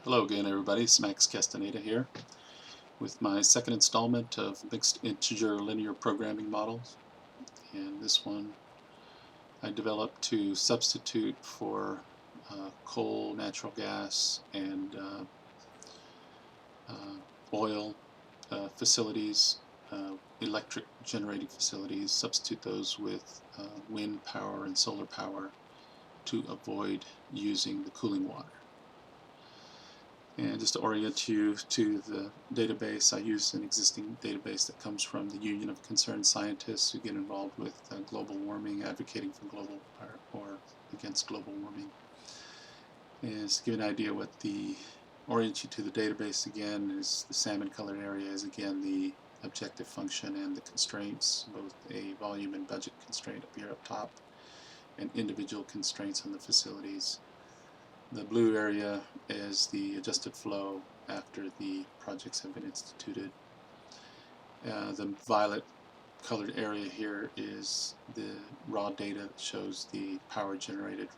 Hello again, everybody. It's Max Castaneda here with my second installment of mixed integer linear programming models. And this one I developed to substitute for coal, natural gas, and uh, oil facilities, electric generating facilities, substitute those with wind power and solar power to avoid using the cooling water. And just to orient you to the database, I use an existing database that comes from the Union of Concerned Scientists who get involved with global warming, advocating for global or against global warming. And to give you an idea what the orient you to the database again is the salmon colored area is again the objective function and the constraints, both a volume and budget constraint up here up top and individual constraints on the facilities. The blue area is the adjusted flow after the projects have been instituted. The violet colored area here is the raw data that shows the power generated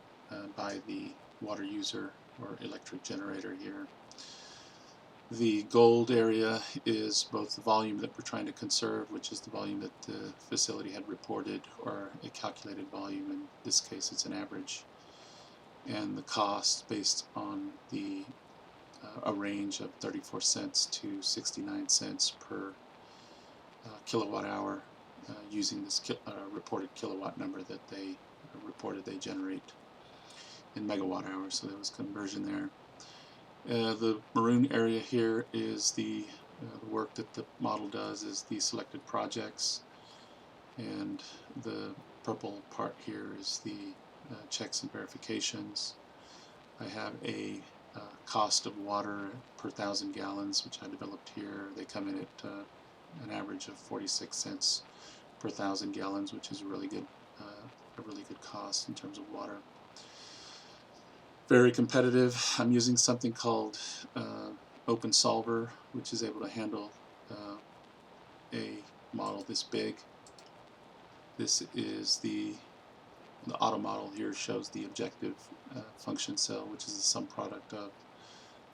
by the water user or electric generator here. The gold area is both the volume that we're trying to conserve, which is the volume that the facility had reported, or a calculated volume. In this case, it's an average. And the cost based on the a range of 34 cents to 69 cents per kilowatt hour using this reported kilowatt number that they reported they generate in megawatt hours, so there was conversion there. The maroon area here is the work that the model does is the selected projects, and the purple part here is the checks and verifications. I have a cost of water per 1,000 gallons, which I developed here. They come in at an average of 46 cents per 1,000 gallons, which is a really good cost in terms of water. Very competitive. I'm using something called OpenSolver, which is able to handle a model this big. This is the auto model here shows the objective function cell, which is the sum product of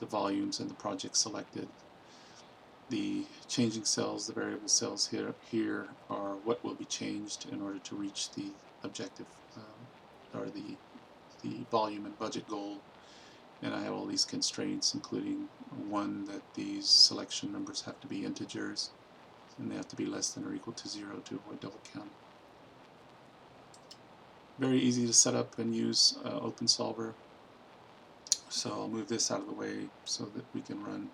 the volumes and the project selected. The changing cells, the variable cells here are what will be changed in order to reach the objective or the volume and budget goal. And I have all these constraints, including one that these selection numbers have to be integers and they have to be less than or equal to 0 to avoid double counting. Very easy to set up and use OpenSolver. So I'll move this out of the way so that we can run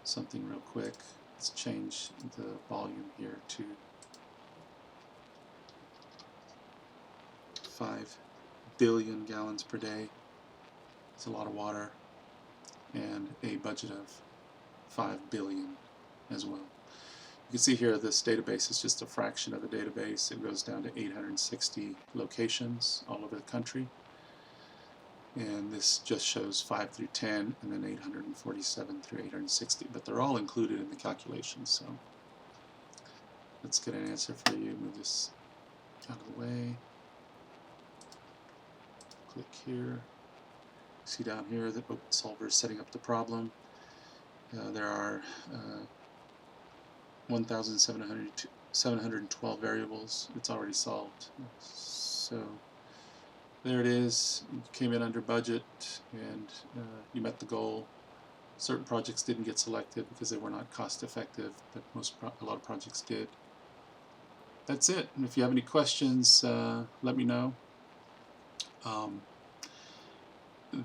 something real quick. Let's change the volume here to 5 billion gallons per day. It's a lot of water, and a budget of 5 billion as well. You can see here this database is just a fraction of the database. It goes down to 860 locations all over the country. And this just shows 5 through 10 and then 847 through 860. But they're all included in the calculations. So let's get an answer for you. Move this out of the way. Click here. See down here that OpenSolver is setting up the problem. There are 1,712 variables. It's already solved. So there it is. You came in under budget and you met the goal. Certain projects didn't get selected because they were not cost effective, but a lot of projects did. That's it. And if you have any questions, let me know.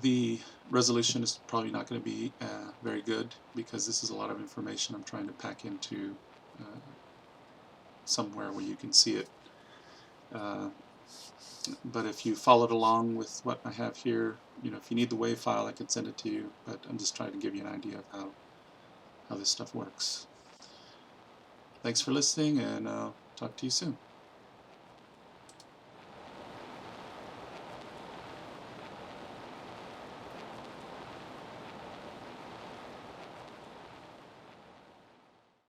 The resolution is probably not going to be very good because this is a lot of information I'm trying to pack into somewhere where you can see it. But if you followed along with what I have here, if you need the WAV file, I can send it to you, but I'm just trying to give you an idea of how this stuff works. Thanks for listening, and I'll talk to you soon.